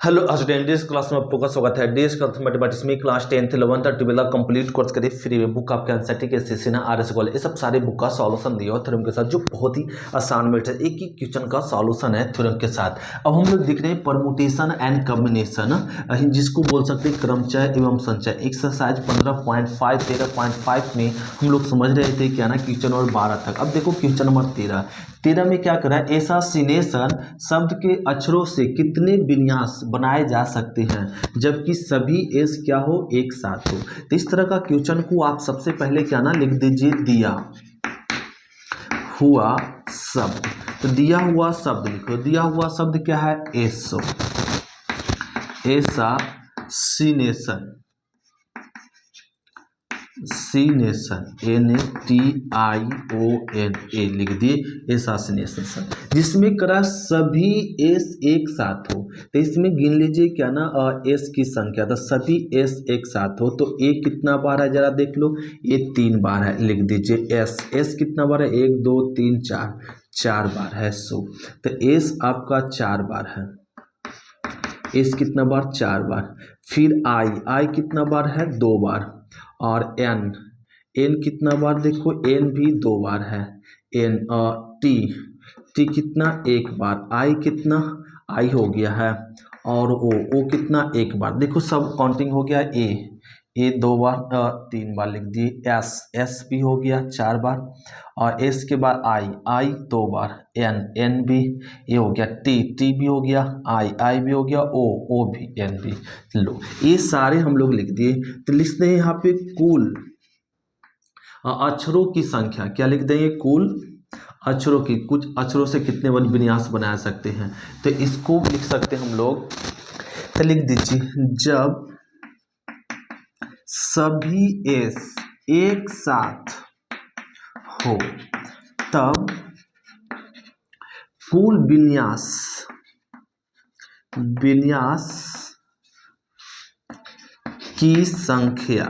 Hello student, dish class में आपका स्वागत है। डिस क्लास मैथमेटिक्स में class 10th 11th 12th complete course करिए फ्री में बुक आपके एनसीईआरटी के सीसी ना आरएस कॉलेज ये सब सारे बुक का सॉल्यूशन दिया हुआ थ्योरम के साथ, जो बहुत ही आसान मेथड है। एक ही क्वेश्चन का सॉल्यूशन है थ्योरम के साथ। अब हम लोग देख रहे हैं परमुटेशन एंड कॉम्बिनेशन, जिसको बोल सकते हैं क्रमचय एवं संचय। एक्सरसाइज 15.5 13.5 में हम लोग समझ रहे थे क्या ना क्वेश्चन नंबर 12 तक। अब देखो क्वेश्चन नंबर 13 में क्या करा है, एसासिनेशन शब्द के अक्षरों से कितने विन्यास बनाए जा सकते हैं जबकि सभी एस क्या हो, एक साथ हो। तो इस तरह का क्वेश्चन को आप सबसे पहले क्या ना लिख दीजिए, दिया हुआ शब्द। तो दिया हुआ शब्द लिखो, दिया हुआ शब्द क्या है, एसो, एसासिनेशन, सीनेशन, NATION लिख दिए एसासिनेशन, जिसमें करा सभी एस एक साथ हो। तो इसमें गिन लीजिए क्या ना एस की संख्या, तो सभी एस एक साथ हो तो ए कितना बार है जरा देख लो, ये 3 बार है। लिख दीजिए एस, एस कितना बार है, 1 2 3 4, 4 बार है। सो तो एस आपका 4 बार है, एस कितना बार, 4 बार। फिर आई, आई कितना बार है, 2 बार। और एन, एन कितना बार, देखो एन भी 2 बार है। एन टी, टी कितना, 1 बार। आई कितना, आई हो गया है। और ओ कितना, 1 बार। देखो सब काउंटिंग हो गया। ए 2 बार, 3 बार लिख दिए। एस, एस भी हो गया 4 बार। और एस के बाद आई 2 बार। एन भी, ये हो गया। टी भी हो गया। आई भी हो गया। ओ भी, एन भी। लो ये सारे हम लोग लिख दिए। तो लिखते हैं यहाँ पे कुल अक्षरों की संख्या। क्या लिख देंगे, कुल अक्षरों की, कुछ अक्षरों से कितने विन्यास बना सकते हैं। तो इसको लिख सकते हैं हम लोग। तो लिख दीजिए, जब सभी एस एक साथ हो तब कुल विन्यास की संख्या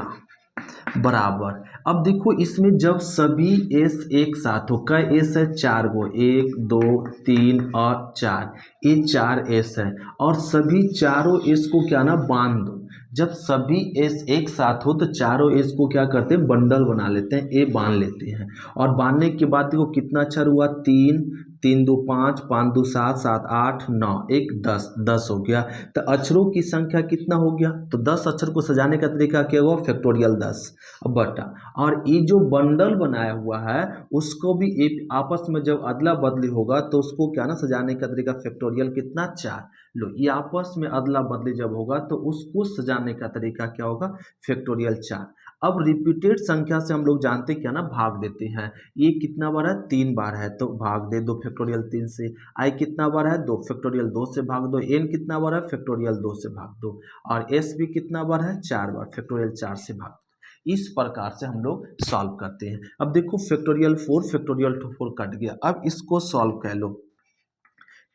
बराबर। अब देखो इसमें जब सभी एस एक साथ हो, कई एस है, 4 गो, 1 2 3 और 4, ये 4 एस है। और सभी चारों एस को क्या ना बांध दो। जब सभी एस एक साथ हो तो चारों एस को क्या करते हैं, बंडल बना लेते हैं, ए बांध लेते हैं। और बांधने के बाद देखो कितना अक्षर हुआ, 3 3 2 5 5 2 7 7 8 9 1 10, 10 हो गया। तो अक्षरों की संख्या कितना हो गया, तो 10 अक्षर को सजाने का तरीका क्या हुआ, फैक्टोरियल 10 बटा। और ये जो बंडल बनाया हुआ है उसको भी एक आपस में जब अदला बदली होगा तो उसको क्या ना सजाने का तरीका फैक्टोरियल कितना, 4। लो ये आपस में अदला बदली जब होगा तो उसको सजाने का तरीका क्या होगा, फैक्टोरियल 4। अब रिपीटेड संख्या से हम लोग जानते क्या ना, भाग देते हैं। ये कितना बार है, 3 बार है तो भाग दे दो फैक्टोरियल 3 से। आई कितना बार है, 2, फैक्टोरियल 2 से भाग दो। एन कितना बार है, फैक्टोरियल 2 से भाग दो। और एस भी कितना बार है, 4 बार, फैक्टोरियल 4 से भाग दो। इस प्रकार से हम लोग सॉल्व करते हैं। अब देखो फैक्टोरियल 4 फैक्टोरियल 4 कट गया। अब इसको सॉल्व कर लो,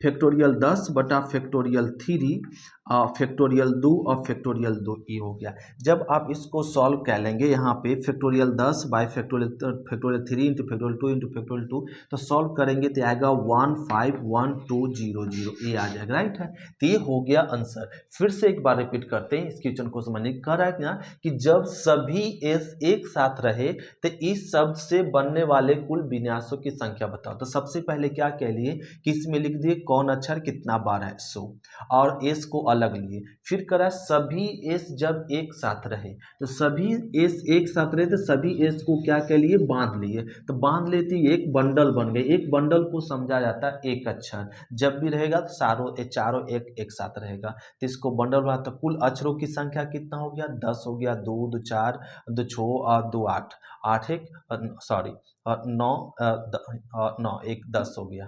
फैक्टोरियल 10 बटा फैक्टोरियल 3 फैक्टोरियल 2 और फैक्टोरियल 2 ये हो गया। जब आप इसको सॉल्व कर लेंगे यहाँ पे factorial 10 by factorial 3 into factorial 2 into factorial 2, तो सॉल्व करेंगे तो आएगा 151,200, ये आ जाएगा, राइट है। तो ये हो गया आंसर। फिर से एक बार रिपीट करते हैं इस क्वेश्चन को समझने। कह रहा है क्या कि जब सभी एस एक साथ रहे तो इस शब्द से बनने वाले कुल विन्यासों की संख्या बताओ। तो सबसे पहले क्या कह लिए कि इसमें लिख दिए कौन अक्षर कितना बार है, 100, और एस को अलग लिए। फिर करा सभी एस जब एक साथ रहे, तो सभी एस एक साथ रहे तो सभी एस को क्या कह लिए, बांध लिए। तो बांध लेती एक बंडल बन गए। एक बंडल को समझा जाता है एक अक्षर, जब भी रहेगा तो चारों एक साथ रहेगा तो इसको बंडल बना। तो कुल अक्षरों की संख्या कितना हो गया, 10 हो गया। 2 2 4 2 6 और 2 8, 8 1 सॉरी 9 9 1 10 हो गया।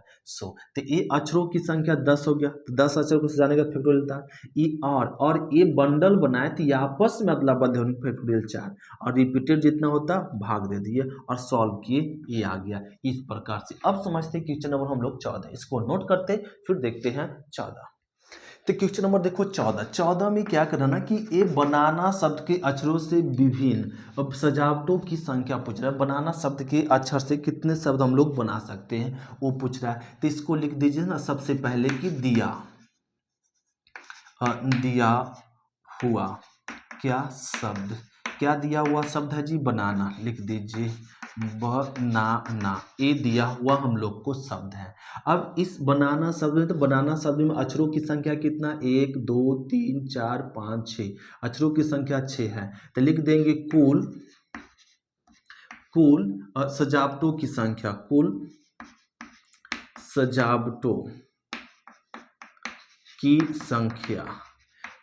तो ये अक्षरों की संख्या 10 हो गया। तो 10 अक्षर को सजाने का फैक्टोरियल था ये। और ये बंडल बनाए तो ये आपस में अदला बदली होने फैक्टोरियल 4, और रिपीटेड जितना होता भाग दे दिए और सॉल्व किए, ये आ गया इस प्रकार से। अब समझते हैं क्वेश्चन नंबर हम लोग 14, इसको नोट करते फिर देखते हैं 14। तो क्वेश्चन नंबर देखो 14 में क्या करना ना कि ये बनाना शब्द के अक्षरों से विभिन्न अब सजावटों की संख्या पूछ रहा है। बनाना शब्द के अक्षर से कितने शब्द हम लोग बना सकते हैं वो पूछ रहा है। तो इसको लिख दीजिए ना सबसे पहले कि दिया दिया हुआ क्या शब्द, क्या दिया हुआ शब्द है जी, बनाना, लिख दीजिए बनाना, ये दिया हुआ हम लोग को शब्द है। अब इस बनाना शब्द में, तो बनाना शब्द में अक्षरों की संख्या कितना, 1 2 3 4 5 6, अक्षरों की संख्या 6 है। तो लिख देंगे कुल कुल सजावटों की संख्या, कुल सजावटों की संख्या।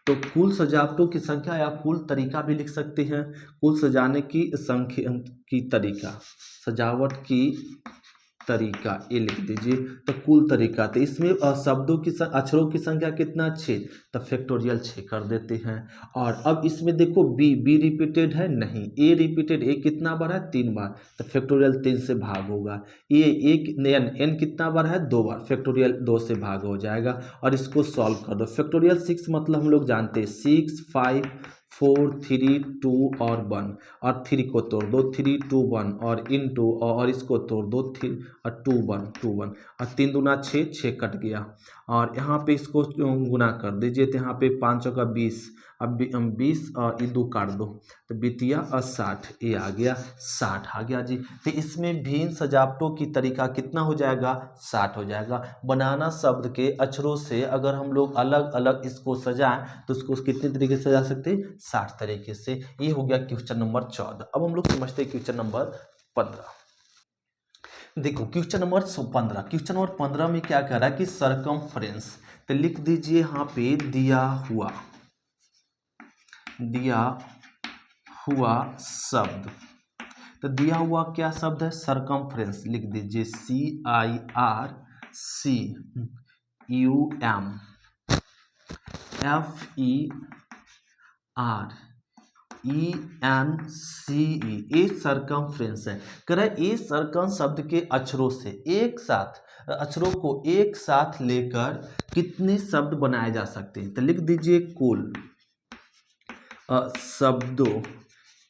तो कुल सजावटों की संख्या या कुल तरीका भी लिख सकते हैं, कुल सजाने की संख्या की तरीका, सजावट की तरीका, ये लिख दीजिए। तो कुल तरीका, तो इसमें शब्दों की अक्षरों की संख्या कितना, 6, तो फैक्टोरियल 6 कर देते हैं। और अब इसमें देखो बी रिपीटेड है नहीं, ए रिपीटेड, ए कितना बार है, 3 बार, तो फैक्टोरियल 3 से भाग होगा। ए एक एन कितना बार है, 2 बार, फैक्टोरियल 2 से भाग हो जाएगा। और इसको सॉल्व कर दो। फैक्टोरियल 6 मतलब हम लोग जानते हैं 6 5 4 3 2 और 1, और 3 को तोड़ दो, 3 2 1, और इन टू, और इसको तोड़ दो, 3 और 2 1 2 1, और 3 दूना 6, 6 कट गया। और यहाँ पे इसको गुना कर दीजिए, तो यहाँ पे 5 का 20, अब 20 और ये 2 काट दो, तो बितिया और 60, ये आ गया 60 आ गया जी। तो इसमें भिन्न सजावटों की तरीका कितना हो जाएगा, 60 हो जाएगा। बनाना शब्द के अक्षरों से अगर हम लोग अलग अलग इसको सजाएं तो उसको कितने तरीके से सजा सकते हैं, 60 तरीके से। ये हो गया क्वेश्चन नंबर 14। अब हम लोग समझते हैं क्वेश्चन नंबर 15। देखो क्वेश्चन नंबर 15, क्वेश्चन नंबर 15 में क्या कह रहा है कि सरकमफ्रेंस, तो लिख दीजिए यहाँ पे दिया हुआ शब्द, तो दिया हुआ क्या शब्द है, सरकमफ्रेंस, लिख दीजिए CIRCUMFERENCE, ए सरकमफ्रेंस है। कह रहा है ए सरकम शब्द के अक्षरों से एक साथ, अक्षरों को एक साथ लेकर कितने शब्द बनाए जा सकते हैं, तो लिख दीजिए कुल शब्दों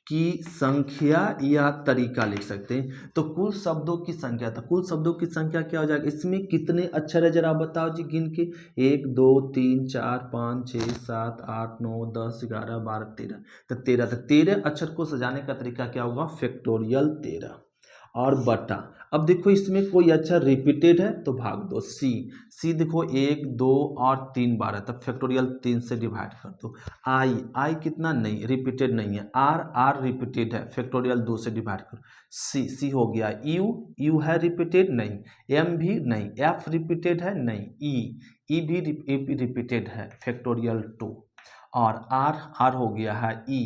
की संख्या या तरीका लिख सकते हैं। तो कुल शब्दों की संख्या, तो कुल शब्दों की संख्या क्या हो जाएगा, इसमें कितने अक्षर है जरा बताओ जी गिन के, 1 2 3 4 5 6 7 8 9 10 11 12 13, तो 13, तो 13 अक्षर को सजाने का तरीका क्या होगा, फैक्टोरियल 13 और बटा। अब देखो इसमें कोई अक्षर रिपीटेड है तो भाग दो, सी देखो 1 2 और 3 बार है, तब फैक्टोरियल 3 से डिवाइड कर दो। आई कितना, नहीं रिपीटेड नहीं है। आर रिपीटेड है, फैक्टोरियल 2 से डिवाइड करो। सी हो गया। यू है रिपीटेड नहीं, एम भी नहीं, एफ रिपीटेड है नहीं, ई भी रिपीटेड है, फैक्टोरियल 2। और आर हो गया है ई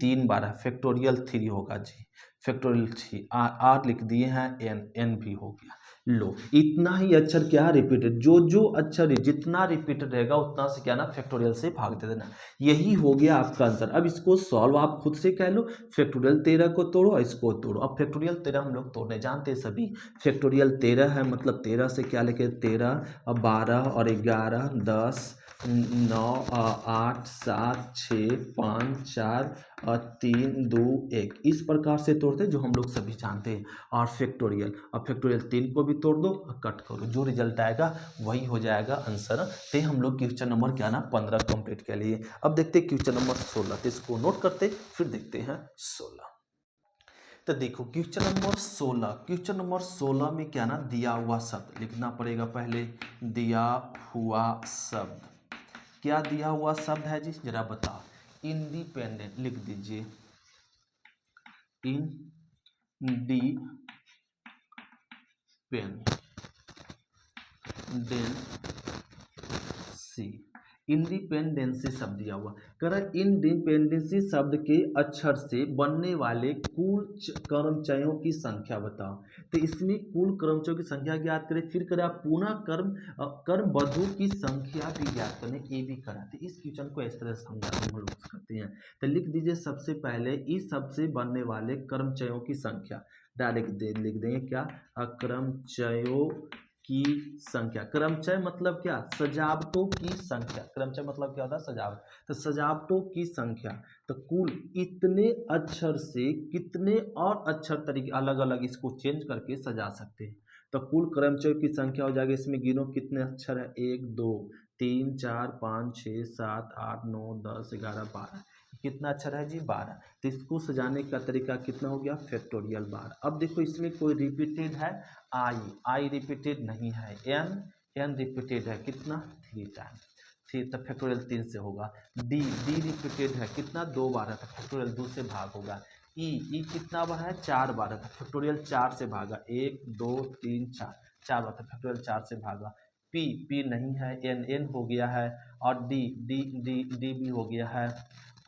3 बार है, फैक्टोरियल 3 होगा जी, फैक्टोरियल 3। आर लिख दिए हैं, एन भी हो गया। लो इतना ही अक्षर क्या है, रिपीटेड, जो अक्षर जितना रिपीटेड रहेगा उतना से क्या ना फैक्टोरियल से भाग दे देना। यही हो गया आपका आंसर। अब इसको सॉल्व आप खुद से कह लो, फैक्टोरियल 13 को तोड़ो और इसको तोड़ो। अब फैक्टोरियल 13 हम लोग तोड़ने जानते हैं सभी, फैक्टोरियल 13 है, मतलब 13 से क्या लेके 13 और 12 और 11 10 9 8 7 6 5 4 और 3 2 1, इस प्रकार से तोड़ते जो हम लोग सभी जानते हैं। और फैक्टोरियल, अब फैक्टोरियल 3 को भी तोड़ दो और कट करो, जो रिजल्ट आएगा वही हो जाएगा आंसर। तो हम लोग क्वेश्चन नंबर क्या ना 15 कंप्लीट कर लिए। अब देखते हैं क्वेश्चन नंबर 16, तो इसको नोट करते फिर देखते हैं 16। तो देखो क्वेश्चन नंबर 16, क्वेश्चन नंबर 16 में क्या ना दिया हुआ शब्द लिखना पड़ेगा। पहले दिया हुआ शब्द, क्या दिया हुआ शब्द है जी, जरा बताओ। इंडिपेंडेंट लिख दीजिए, इंडिपेंडेंसी शब्द दिया हुआ। कह रहा है इंडिपेंडेंसी शब्द के अक्षर से बनने वाले कुल कर्मचारियों की संख्या बताओ। तो इसमें कुल कर्मचारियों की संख्या ज्ञात करें, फिर करें आप पुनः कर्मबद्धों की संख्या भी ज्ञात करें, ये भी कराते। इस क्वेश्चन को इस तरह से समझा हम लोग करते हैं। तो लिख दीजिए सबसे पहले इस शब्द से बनने वाले कर्मचारियों की संख्या, डायरेक्ट लिख देंगे क्या, कर्मचारियों की संख्या। कर्मचारी मतलब क्या, सजावटों की संख्या, कर्मचारी मतलब क्या होता है, सजावट, तो सजावटों की संख्या। तो कुल इतने अक्षर से कितने और अक्षर तरीके अलग अलग इसको चेंज करके सजा सकते हैं। तो कुल कर्मचारियों की संख्या हो जाएगी, इसमें गिनो कितने अक्षर है, 1 2 3 4 5 6 7 8 9 10 11 12। कितना अक्षर है जी 12। तो इसको सजाने का तरीका कितना हो गया फैक्टोरियल 12। अब देखो इसमें कोई रिपीटेड है आई रिपीटेड नहीं है, एन रिपीटेड है कितना 3 टाइम, फिर तब फैक्टोरियल 3 से होगा। डी रिपीटेड है कितना 2 बार है, तब फैक्टोरियल 2 से भाग होगा। ई कितना बार है 4 बार है, तब फैक्टोरियल 4 से भागा, 1 2 3 4 बार, तब फैक्टोरियल 4 से भागा। पी नहीं है, एन हो गया है, और डी भी हो गया है,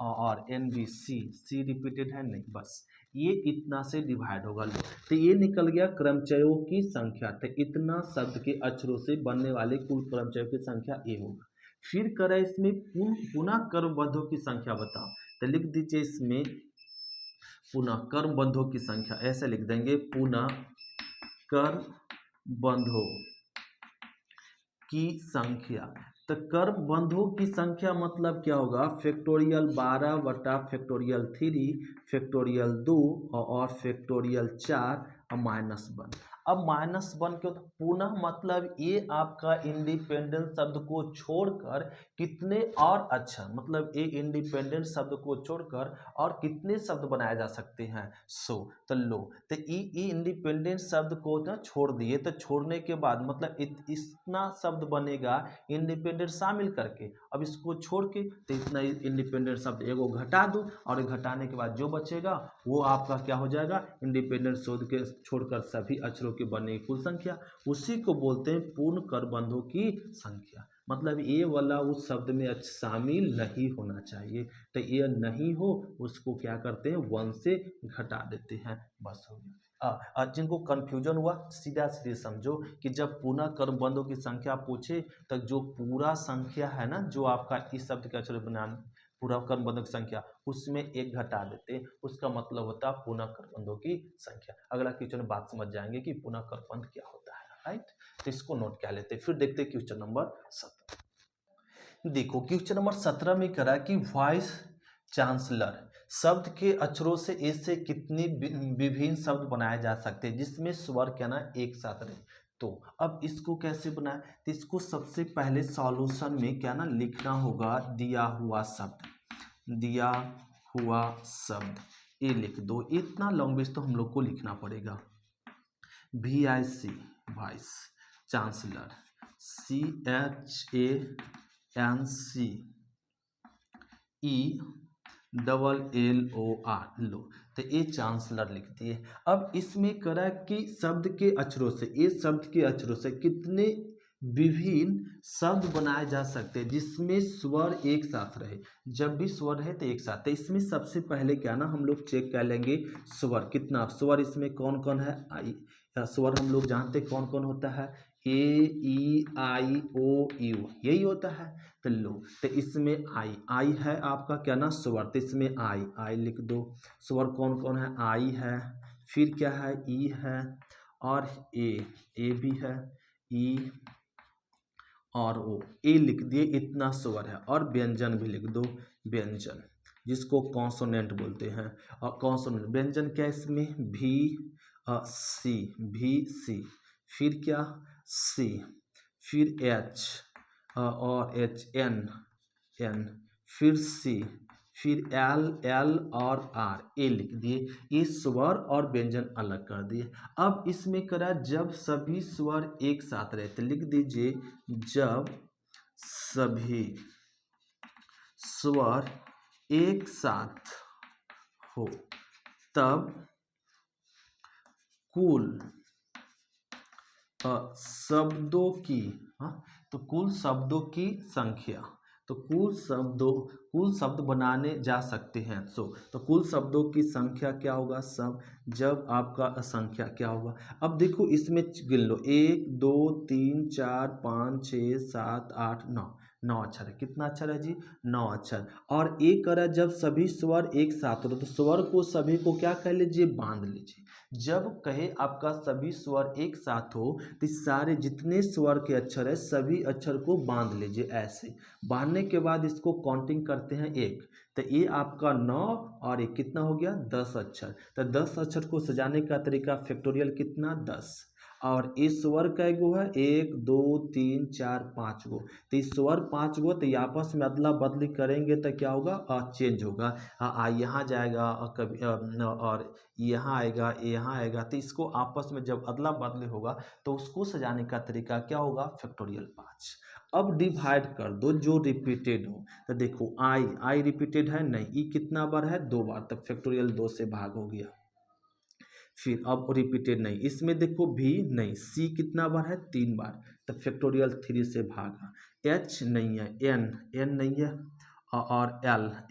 और एन बी सी रिपीटेड है नहीं, बस ये इतना से डिवाइड होगा। लो तो ये निकल गया क्रमचयों की संख्या। तो इतना शब्द के अक्षरों से बनने वाले कुल क्रमचयों की संख्या ये होगा। फिर करें इसमें पुनः क्रमबद्धों की संख्या बताओ। तो लिख दीजिए इसमें पुनः क्रमबद्धों की संख्या, ऐसे लिख देंगे पुनः क्रमबद्धों की संख्या। तो क्रमबद्धों की संख्या मतलब क्या होगा फैक्टोरियल 12 बटा फैक्टोरियल 3 फैक्टोरियल 2 और फैक्टोरियल 4 और -1। अब -1 क्यों, तो पुनः मतलब ये आपका इंडिपेंडेंट शब्द को छोड़कर कितने और अक्षर, मतलब ये इंडिपेंडेंट शब्द को छोड़कर और कितने शब्द बनाए जा सकते हैं 100। तो लो तो ये इंडिपेंडेंट शब्द को ना छोड़ दिए, तो छोड़ने के बाद मतलब इतना शब्द बनेगा इंडिपेंडेंट शामिल करके। अब इसको छोड़ के तो इतना इंडिपेंडेंट शब्द एगो घटा दो, और घटाने के बाद जो बचेगा वो आपका क्या हो जाएगा इंडिपेंडेंट शब्द के छोड़कर सभी अक्षरों की बने कुल संख्या। उसी को बोलते हैं पूर्ण क्रमबद्धों की संख्या। मतलब ये वाला उस शब्द में शामिल नहीं होना चाहिए, तो ये नहीं हो उसको क्या करते हैं 1 से घटा देते हैं, बस हो गया। जिनको कन्फ्यूजन हुआ सीधा सीधे समझो कि जब पुनः क्रमबद्धों की संख्या पूछे तो जो पूरा संख्या है ना, जो आपका इस शब्द के अक्षर बनान पूरा क्रमबद्धों की संख्या, उसमें एक घटा देते, उसका मतलब होता है पुनः क्रमबद्धों की संख्या। अगला क्वेश्चन में बात समझ जाएंगे कि पुनः क्रमबद्ध क्या होता है, राइट। तो इसको नोट क्या लेते, फिर देखते क्वेश्चन नंबर 17। देखो क्वेश्चन नंबर 17 में करा कि वाइस चांसलर शब्द के अक्षरों से ऐसे कितने विभिन्न शब्द बनाए जा सकते हैं जिसमें स्वर क्या ना एक साथ रहे। तो अब इसको कैसे बनाए, तो इसको सबसे पहले सॉल्यूशन में क्या ना लिखना होगा दिया हुआ शब्द ये लिख दो। इतना लॉन्ग्वेज तो हम लोग को लिखना पड़ेगा। VIC वाइस चांसलर, CHANCELLOR लो, तो ये चांसलर लिख दिए। अब इसमें करा कि शब्द के अक्षरों से, इस शब्द के अक्षरों से कितने विभिन्न शब्द बनाए जा सकते हैं जिसमें स्वर एक साथ रहे। जब भी स्वर है तो एक साथ, तो इसमें सबसे पहले क्या ना हम लोग चेक कर लेंगे स्वर कितना, स्वर इसमें कौन कौन है, आई स्वर हम लोग जानते कौन कौन होता है, A E I O U यही होता है। तो लो तो इसमें आई है आपका क्या ना स्वर, तो इसमें आई लिख दो। स्वर कौन कौन है, आई है, फिर क्या है ई है, और ए भी है, ई और ओ, ए लिख दिए, इतना स्वर है। और व्यंजन भी लिख दो, व्यंजन जिसको कॉन्सोनेंट बोलते हैं। और कॉन्सोनेंट व्यंजन क्या इसमें सी, फिर क्या सी, फिर एच और एच एन, फिर सी, फिर एल और आर, ए लिख दिए। ये स्वर और व्यंजन अलग कर दिए। अब इसमें करा जब सभी स्वर एक साथ रहे, तो लिख दीजिए जब सभी स्वर एक साथ हो तब कुल शब्दों की, तो कुल शब्दों की संख्या, तो कुल शब्द बनाने जा सकते हैं। तो कुल शब्दों की संख्या क्या होगा सब, जब आपका संख्या क्या होगा। अब देखो इसमें गिन लो 1 2 3 4 5 6 7 8 9 अक्षर है। कितना अक्षर है जी 9 अक्षर। और एक करा जब सभी स्वर एक साथ हो, तो स्वर को सभी को क्या कर लीजिए बांध लीजिए। जब कहे आपका सभी स्वर एक साथ हो तो सारे जितने स्वर के अक्षर है सभी अक्षर को बांध लीजिए। ऐसे बांधने के बाद इसको काउंटिंग करते हैं 1, तो ये आपका 9 और 1 कितना हो गया 10 अक्षर। तो 10 अक्षर को सजाने का तरीका फैक्टोरियल कितना 10। और इस स्वर कै गो है, 1 2 3 4 5 गो। तो इस स्वर 5 गो, तो ये आपस में अदला बदली करेंगे तो क्या होगा, चेंज होगा। यहाँ जाएगा कभी और यहाँ आएगा, यहाँ आएगा, तो इसको आपस में जब अदला बदली होगा तो उसको सजाने का तरीका क्या होगा, फैक्टोरियल 5। अब डिवाइड कर दो जो रिपीटेड हो। तो देखो आई रिपीटेड है नहीं, ई कितना बार है, 2 बार, तब फैक्टोरियल 2 से भाग हो गया। फिर अब रिपीटेड नहीं, इसमें देखो भी नहीं, सी कितना बार है, 3 बार, तब फैक्टोरियल 3 से भागा। एच नहीं है, एन नहीं है, और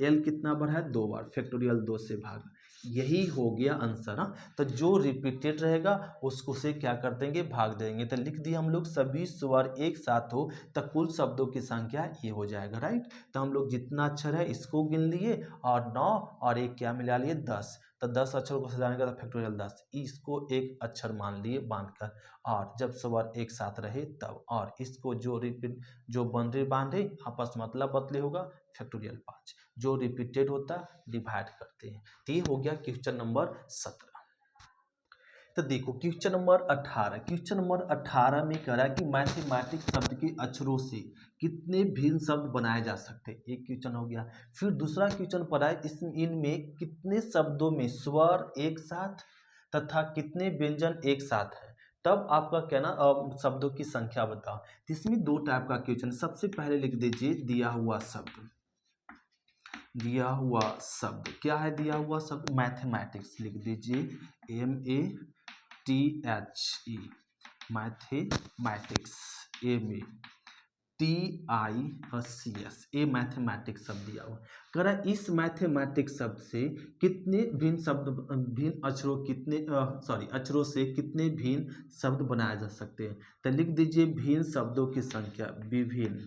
एल कितना बार है, 2 बार, फैक्टोरियल 2 से भागा। यही हो गया आंसर। तो जो रिपीटेड रहेगा उसको से क्या कर देंगे, भाग देंगे। तो लिख दिए हम लोग सभी स्वर एक साथ हो तो कुल शब्दों की संख्या ये हो जाएगा, राइट। तो हम लोग जितना अक्षर है इसको गिन लिए और 9 और 1 क्या मिला लिए, 10। तो 10 अक्षर को सजाने का था फैक्टोरियल 10, इसको एक अक्षर मान लिए बांधकर, और जब स्वर एक साथ रहे तब, और इसको जो रिपीट जो बंदे बांधे आपस में मतलब बदले होगा फैक्टोरियल 5, जो रिपीटेड होता डिवाइड करते हैं। तो ये हो गया क्वेश्चन नंबर 17। तो देखो क्वेश्चन नंबर 18, क्वेश्चन नंबर 18 में कह रहा है कि मैथमेटिक्स शब्द के अक्षरों से कितने भिन्न शब्द बनाए जा सकते हैं, एक क्वेश्चन हो गया। फिर दूसरा क्वेश्चन पढ़ा है इनमें कितने शब्दों में स्वर एक साथ तथा कितने व्यंजन एक साथ है, तब आपका कहना शब्दों की संख्या बताओ। तो इसमें 2 टाइप का क्वेश्चन, सबसे पहले लिख दीजिए दिया हुआ शब्द। दिया हुआ शब्द क्या है, दिया हुआ शब्द मैथमेटिक्स, लिख दीजिए MATHE, मैथमेटिक्स, MATICS, ये मैथमेटिक्स शब्द दिया हुआ। कह रहा है इस मैथमेटिक्स शब्द से कितने भिन्न शब्द, भिन्न अक्षरों कितने अक्षरों से कितने भिन्न शब्द बनाए जा सकते हैं। तो लिख दीजिए भिन्न शब्दों की संख्या, विभिन्न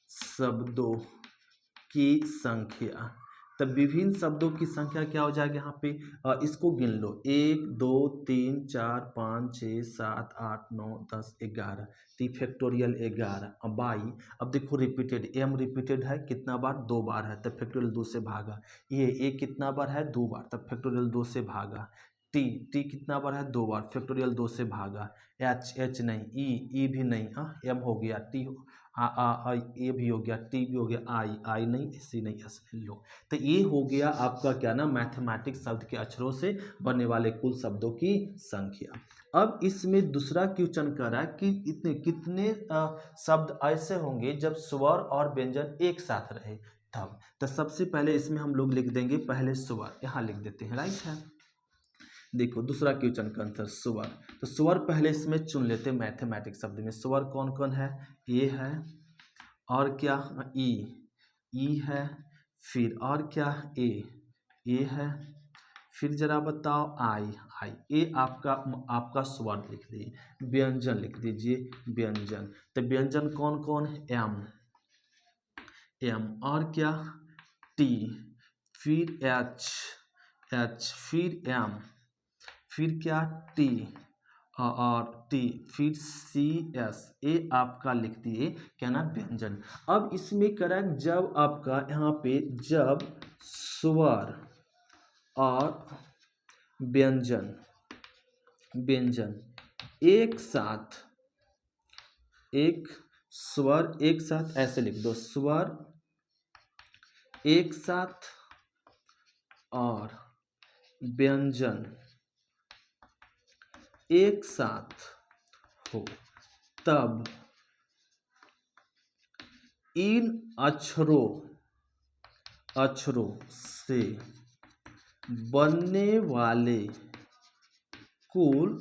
शब्दों की संख्या। तब विभिन्न शब्दों की संख्या क्या हो जाएगा यहाँ पे, इसको गिन लो, 1 2 3 4 5 6 7 8 9 10 11, तो फैक्टोरियल 11। अब बाई, अब देखो रिपीटेड, एम रिपीटेड है कितना बार, 2 बार है, तब फैक्टोरियल 2 से भागा। ये कितना बार है, 2 बार, तब फैक्टोरियल 2 से भागा। टी कितना बार है, 2 बार, फैक्टोरियल 2 से भागा। एच नहीं, ई भी नहीं, एम हो गया, टी ए भी हो गया, टी भी हो गया, आई नहीं, सी नहीं, एस नहीं, लो। तो ये हो गया आपका क्या ना, मैथमेटिक्स शब्द के अक्षरों से बनने वाले कुल शब्दों की संख्या। अब इसमें दूसरा क्वेश्चन कर रहा है कि इतने कितने शब्द ऐसे होंगे जब स्वर और व्यंजन एक साथ रहे तब। तो सबसे पहले इसमें हम लोग लिख देंगे पहले स्वर, यहाँ लिख देते हैं, राइट है। देखो दूसरा क्वेश्चन का आंसर स्वर, तो स्वर पहले इसमें चुन लेते हैं। मैथमेटिक्स शब्द में स्वर कौन कौन है, ए है, और क्या ई है, फिर और क्या ए है, फिर जरा बताओ आई, ये आपका स्वर लिख दीजिए। व्यंजन लिख दीजिए व्यंजन, तो व्यंजन कौन कौन है, एम और क्या टी, फिर एच फिर एम, फिर क्या टी और टी, फिर सी एस, ये आपका लिख दिए क्या ना व्यंजन। अब इसमें करें जब आपका यहाँ पे जब स्वर और व्यंजन एक साथ, एक स्वर एक साथ, ऐसे लिख दो, स्वर एक साथ और व्यंजन एक साथ हो तब इन अक्षरों से बनने वाले कुल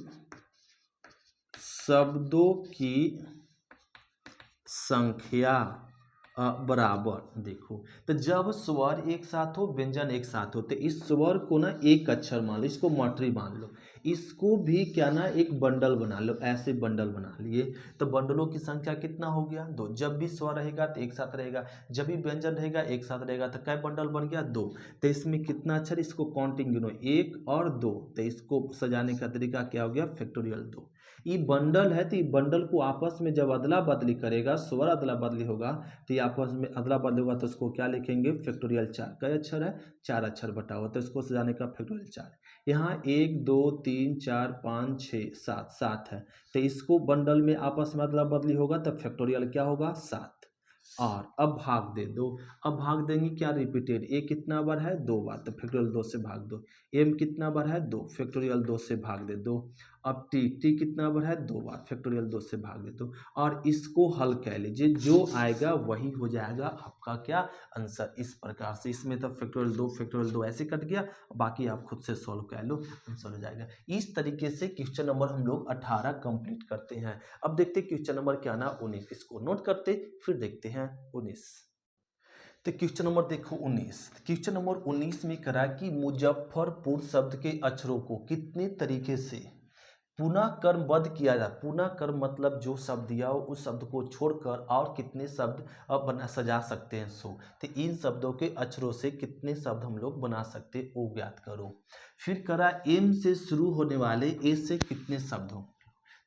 शब्दों की संख्या बराबर। देखो तो जब स्वर एक साथ हो व्यंजन एक साथ हो, तो इस स्वर को ना एक अक्षर मान लो, इसको मटरी मान लो, इसको भी क्या ना एक बंडल बना लो, ऐसे बंडल बना लिए। तो बंडलों की संख्या कितना हो गया, 2। जब भी स्वर रहेगा तो एक साथ रहेगा, जब भी व्यंजन रहेगा एक साथ रहेगा, तो कै बंडल बन गया, 2। तो इसमें कितना अक्षर, इसको काउंटिंग गिनो, 1 और 2, तो इसको सजाने का तरीका क्या हो गया, फैक्टोरियल 2। ये बंडल है तो ये बंडल को आपस में जब अदला बदली करेगा, स्वर अदला बदली होगा, तो ये आपस में अदला बदली होगा तो उसको क्या लिखेंगे, फैक्टोरियल 4। कई अक्षर है, 4 अक्षर बटा हुआ, तो इसको सजाने का फैक्टोरियल 4। यहाँ 1 2 3 4 5 6 7, 7 है, तो इसको बंडल में आपस में अदला बदली होगा तब फैक्टोरियल क्या होगा, 7। और अब भाग दे दो, अब भाग देंगे क्या, रिपीटेड। ए कितना बार है, 2 बार, तो फैक्टोरियल 2 से भाग दो। एम कितना बार है, 2, फैक्टोरियल 2 से भाग दे दो। अब टी कितना बार है, 2 बार, फैक्टोरियल 2 से भाग दे दो। और इसको हल कह लीजिए, जो आएगा वही हो जाएगा आपका क्या, आंसर। इस प्रकार से इसमें तब फैक्टोरियल 2 ऐसे कट गया, बाकी आप खुद से सॉल्व कर लो, आंसर हो जाएगा। इस तरीके से क्वेश्चन नंबर हम लोग 18 कंप्लीट करते हैं। अब देखते क्वेश्चन नंबर क्या ना 19, इसको नोट करते फिर देखते हैं 19। तो क्वेश्चन नंबर देखो 19। क्वेश्चन नंबर 19 में करा कि मुजफ्फरपुर शब्द के अक्षरों को कितने तरीके से पुनः क्रमबद्ध किया जाए। पुनः क्रम मतलब जो शब्द दिया हो उस शब्द को छोड़कर और कितने शब्द अब बना सजा सकते हैं। सो तो इन शब्दों के अक्षरों से कितने शब्द हम लोग बना सकते हैं वो ज्ञात करो। फिर करा एम से शुरू होने वाले ए से कितने शब्द हो।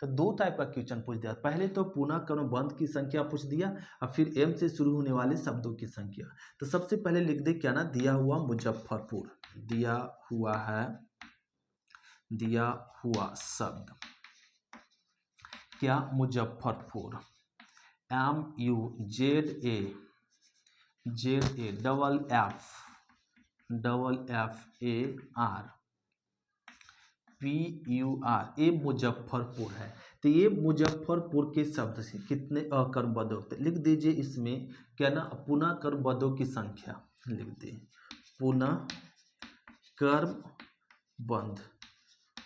तो 2 टाइप का क्वेश्चन पूछ दिया, पहले तो पुनः क्रमबद्ध की संख्या पूछ दिया और फिर एम से शुरू होने वाले शब्दों की संख्या। तो सबसे पहले लिख दे क्या ना, दिया हुआ मुजफ्फरपुर, दिया हुआ है, दिया हुआ शब्द क्या, Muzaffarpur, MUZA double F A are PUR, ये मुजफ्फरपुर है। तो ये मुजफ्फरपुर के शब्द से कितने क्रमबद्ध होते हैं, लिख दीजिए इसमें क्या ना, पुनः क्रमबद्धों की संख्या लिख दे, पुनः क्रमबद्ध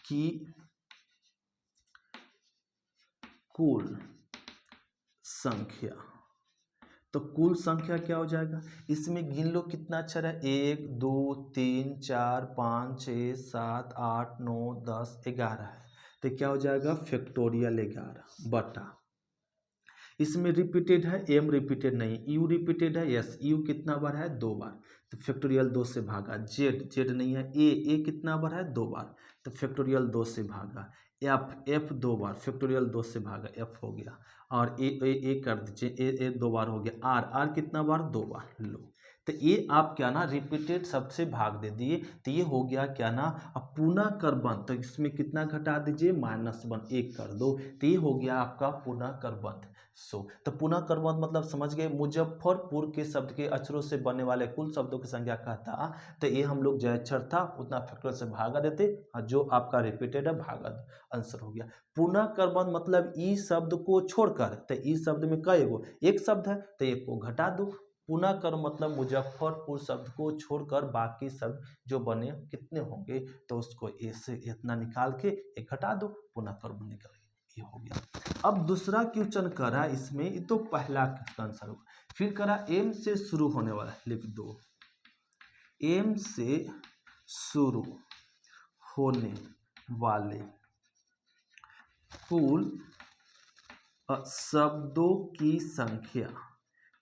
की कुल संख्या। तो कुल संख्या क्या हो जाएगा, इसमें गिन लो कितना अक्षर है, 1 2 3 4 5 6 7 8 9 10 11 है। तो क्या हो जाएगा, फैक्टोरियल 11 बटा, इसमें रिपीटेड है, एम रिपीटेड नहीं, यू रिपीटेड है, यस यू कितना बार है, 2 बार, तो फैक्टोरियल 2 से भागा। जेड नहीं है, ए कितना बार है, 2 बार, तो फैक्टोरियल 2 से भागा। एफ 2 बार, फैक्टोरियल 2 से भागा, एफ हो गया। और ए कर दीजिए, ए 2 बार हो गया। आर कितना बार, 2 बार। लो तो ये आप क्या ना रिपीटेड सबसे भाग दे दिए, तो ये हो गया क्या ना, अब पुनः क्रमबद्ध, तो इसमें कितना घटा दीजिए, -1 1 कर दो, तो ये हो गया आपका पुनः क्रमबद्ध। तो पुनः क्रमबद्ध मतलब समझ गए, मुजफ्फरपुर के शब्द के अक्षरों से बनने वाले कुल शब्दों की संख्या कहता, तो ये हम लोग जो अक्षर था उतना फैक्टोरियल से भागा देते और जो आपका रिपीटेड है भागा, आंसर हो गया। पुनः क्रमबद्ध मतलब ई शब्द को छोड़कर, तो ई शब्द में कई गो, एक शब्द है तो एक को घटा दो। पुनः क्रम मतलब मुजफ्फरपुर शब्द को छोड़कर बाकी शब्द जो बने कितने होंगे, तो उसको ए से इतना निकाल के एक घटा दो, पुनः क्रम निकल गया, ये हो गया। अब दूसरा क्वेश्चन करा इसमें, ये तो पहला क्वेश्चन आंसर होगा। फिर करा एम से शुरू होने वाला, लिख दो, एम से शुरू होने वाले कुल शब्दों की संख्या।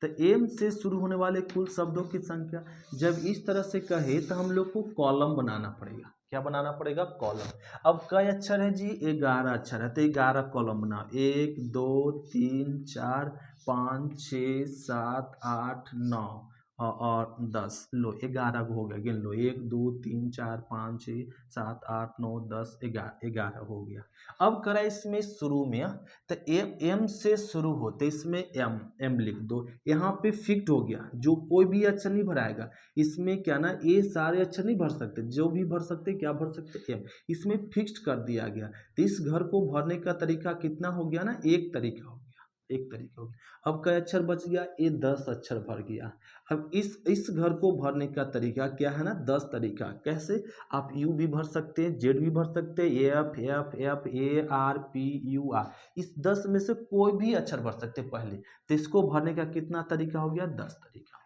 तो एम से शुरू होने वाले कुल शब्दों की संख्या, जब इस तरह से कहे तो हम लोग को कॉलम बनाना पड़ेगा। क्या बनाना पड़ेगा, कॉलम। अब कई अक्षर है जी, 11 अक्षर है, तो 11 कॉलम बनाओ, 1 2 3 4 5 6 7 8 9 और 10। लो 11 हो गया, गिन लो, 1 2 3 4 5 6 7 8 9 10 11 हो गया। अब करा इसमें शुरू में, तो एम से शुरू होते इसमें एम लिख दो, यहाँ पे फिक्ट हो गया, जो कोई भी अक्षर नहीं भराएगा इसमें क्या ना, ये सारे अक्षर नहीं भर सकते, जो भी भर सकते क्या भर सकते, एम, इसमें फिक्स्ड कर दिया गया। तो इस घर को भरने का तरीका कितना हो गया ना, एक तरीका हो गया, एक तरीका हो गया। अब कई अक्षर बच गया, ये 10 अक्षर भर गया। अब इस घर को भरने का तरीका क्या है ना, 10 तरीका। कैसे, आप यू भी भर सकते हैं, जेड भी भर सकते हैं, F F F A R P U R, इस 10 में से कोई भी अक्षर भर सकते हैं पहले। तो इसको भरने का कितना तरीका हो गया, 10 तरीका।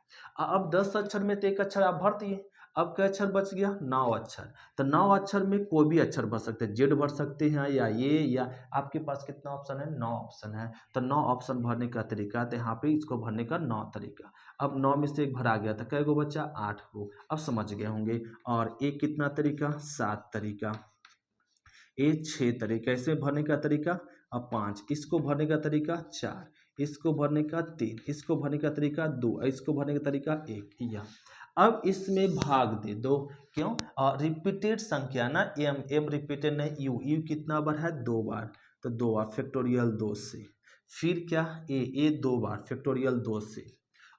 अब 10 अक्षर में तो एक अक्षर आप भर दिए, अब क्या अक्षर बच गया, 9 अक्षर। तो 9 अक्षर में कोई भी अक्षर भर सकते हैं, जेड भर सकते हैं या ये, या आपके पास कितना ऑप्शन है, 9 ऑप्शन है। तो 9 ऑप्शन भरने का तरीका, तो यहाँ पे इसको भरने का 9 तरीका। अब 9 में से एक भरा गया, तो कै गो बच्चा, 8 गो। अब समझ गए होंगे। और एक कितना तरीका, 7 तरीका। ये 6 तरीका, इसमें भरने का तरीका अब 5, इसको भरने का तरीका 4, इसको भरने का 3, इसको भरने का तरीका 2, इसको भरने का तरीका 1। यह अब इसमें भाग दे दो, क्यों? रिपीटेड संख्या ना, एम एम रिपीटेड नहीं, यू यू कितना बार है? 2 बार, तो 2 बार फैक्टोरियल 2 से, फिर क्या ए 2 बार फैक्टोरियल 2 से,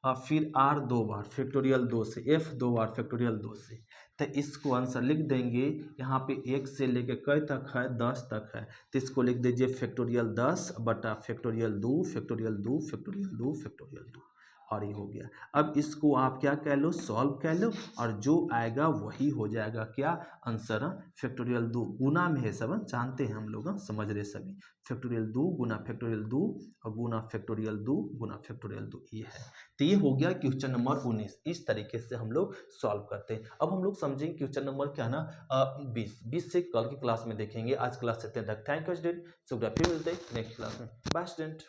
और फिर आर 2 बार फैक्टोरियल 2 से, एफ 2 बार फैक्टोरियल 2 से। तो इसको आंसर लिख देंगे, यहाँ पे 1 से लेके क तक है? 10 तक है, तो इसको लिख दीजिए फैक्टोरियल 10 बटा फैक्टोरियल 2 फैक्टोरियल 2 फैक्टोरियल 2 फैक्टोरियल 2, और ये हो गया। अब इसको आप क्या कह लो? सॉल्व कह लो, और जो आएगा वही हो जाएगा क्या? आंसर फैक्टोरियल 2 गुना में है, सब जानते हैं हम लोग, समझ रहे सभी। फैक्टोरियल 2 गुना फैक्टोरियल 2 और गुना फैक्टोरियल 2 गुना फैक्टोरियल 2, ये है। तो ये हो गया क्वेश्चन नंबर 19। इस तरीके से हम लोग सॉल्व करते हैं। अब हम लोग समझेंगे क्वेश्चन नंबर क्या है ना 20 से कल की क्लास में देखेंगे। आज क्लास से इतने तक। थैंक यू स्टूडेंट, फिर मिलते हैं नेक्स्ट क्लास में। Bye student.